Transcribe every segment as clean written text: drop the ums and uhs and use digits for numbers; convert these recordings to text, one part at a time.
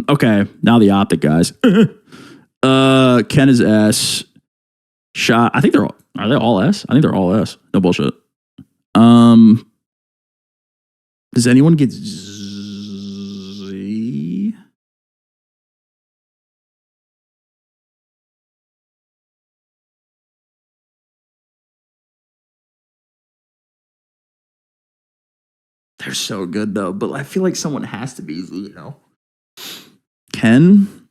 Okay, now the OpTic guys. Ken is S. Shot. I think they're all. Are they all S? I think they're all S. No bullshit. Does anyone get Z? They're so good though, but I feel like someone has to be Z, you know. Ken.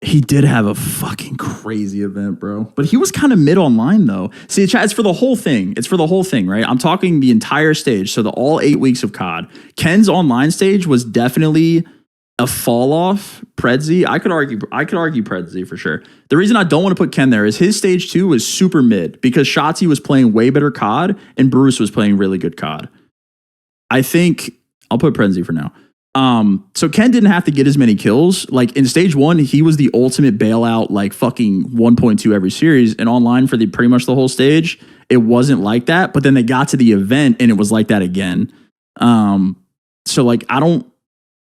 He did have a fucking crazy event, bro. But he was kind of mid online, though. See, it's for the whole thing. It's for the whole thing, right? I'm talking the entire stage. So all 8 weeks of COD. Ken's online stage was definitely a fall off. Predzi, I could argue Predzi for sure. The reason I don't want to put Ken there is his stage 2 was super mid because Shotzzy was playing way better COD and Bruce was playing really good COD. I think I'll put Predzi for now. So Ken didn't have to get as many kills. Like in stage 1, he was the ultimate bailout, like fucking 1.2 every series. And online for pretty much the whole stage, it wasn't like that. But then they got to the event and it was like that again. So like I don't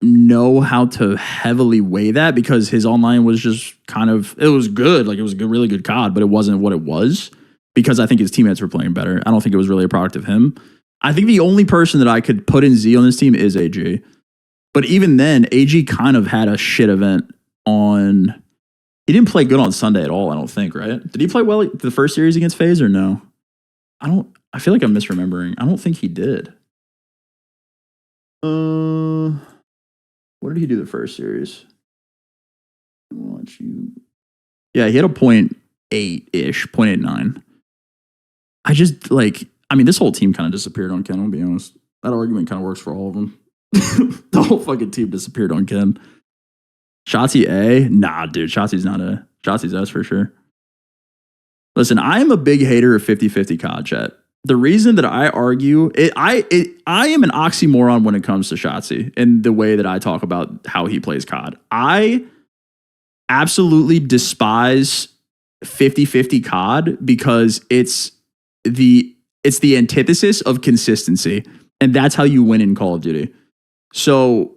know how to heavily weigh that because his online was just kind of, it was good. Like it was a really good COD, but it wasn't what it was because I think his teammates were playing better. I don't think it was really a product of him. I think the only person that I could put in Z on this team is AG. But even then, AG kind of had a shit event on... He didn't play good on Sunday at all, I don't think, right? Did he play well the first series against FaZe or no? I feel like I'm misremembering. I don't think he did. What did he do the first series? Yeah, he had a 0.8-ish, 0.89. I just, like... I mean, this whole team kind of disappeared on Ken, I'll be honest. That argument kind of works for all of them. The whole fucking team disappeared on Ken. Shotzzy A? Nah, dude. Shotzi's not A. Shotzi's S for sure. Listen, I am a big hater of 50-50 COD chat. The reason that I argue, I am an oxymoron when it comes to Shotzzy and the way that I talk about how he plays COD. I absolutely despise 50-50 COD because it's the antithesis of consistency. And that's how you win in Call of Duty. So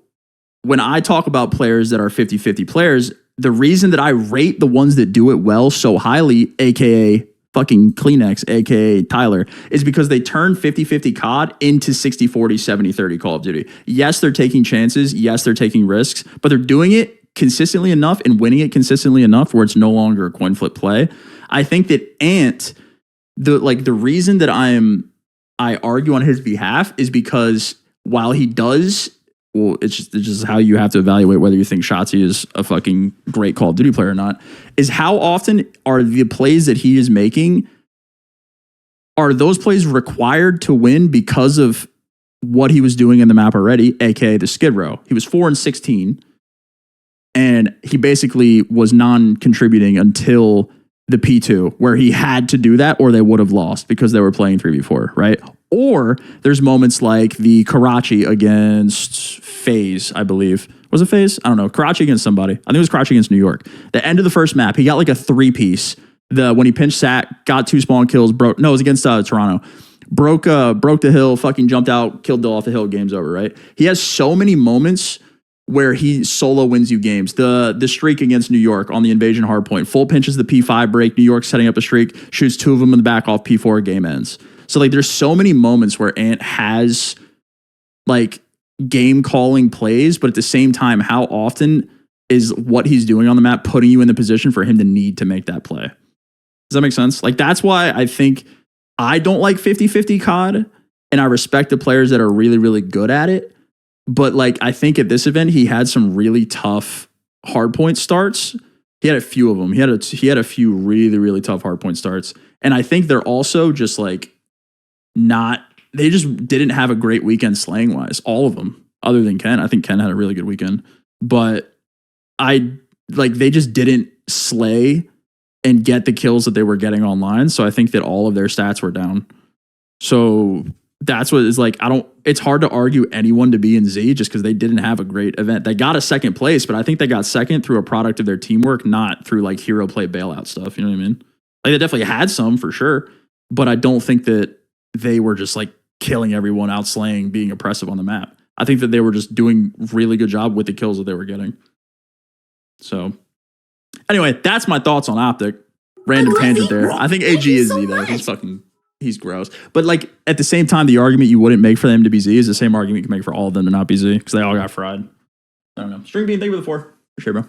when I talk about players that are 50-50 players, the reason that I rate the ones that do it well so highly, aka fucking Kleenex, aka Tyler, is because they turn 50-50 COD into 60-40, 70-30 Call of Duty. Yes, they're taking chances. Yes, they're taking risks, but they're doing it consistently enough and winning it consistently enough where it's no longer a coin flip play. I think that Ant, the reason that I argue on his behalf is because while he does, well, it's just how you have to evaluate whether you think Shotzzy is a fucking great Call of Duty player or not, is how often are the plays that he is making, are those plays required to win because of what he was doing in the map already, aka the skid row. He was 4-16, and he basically was non-contributing until the P2, where he had to do that or they would have lost because they were playing 3v4, right? Or there's moments like the Karachi against FaZe, I believe. Was it FaZe? I don't know. Karachi against somebody. I think it was Karachi against New York. The end of the first map, he got like a 3-piece. When he pinched Sat, got 2 spawn kills, it was against Toronto. Broke the hill, fucking jumped out, killed Dill off the hill, game's over, right? He has so many moments where he solo wins you games. The streak against New York on the invasion hardpoint, full pinches the P5 break, New York setting up a streak, shoots 2 of them in the back off P4, game ends. So like there's so many moments where Ant has like game calling plays, but at the same time, how often is what he's doing on the map putting you in the position for him to need to make that play? Does that make sense? Like that's why I think I don't like 50-50 COD, and I respect the players that are really, really good at it. But like I think at this event, he had some really tough hardpoint starts. He had a few of them. He had a few really, really tough hardpoint starts. And I think they're also just like they just didn't have a great weekend slaying wise. All of them, other than Ken. I think Ken had a really good weekend. But they just didn't slay and get the kills that they were getting online. So I think that all of their stats were down. So that's what is like, it's hard to argue anyone to be in Z just because they didn't have a great event. They got a second place, but I think they got second through a product of their teamwork, not through like hero play bailout stuff. You know what I mean? Like they definitely had some for sure, but I don't think that they were just like killing everyone, outslaying, being oppressive on the map. I think that they were just doing really good job with the kills that they were getting. So anyway, that's my thoughts on OpTic. Random tangent there. I think AG is Z though. He's gross. But like at the same time, the argument you wouldn't make for them to be Z is the same argument you can make for all of them to not be Z because they all got fried. I don't know. String Bean, thank you for the 4. For sure, bro.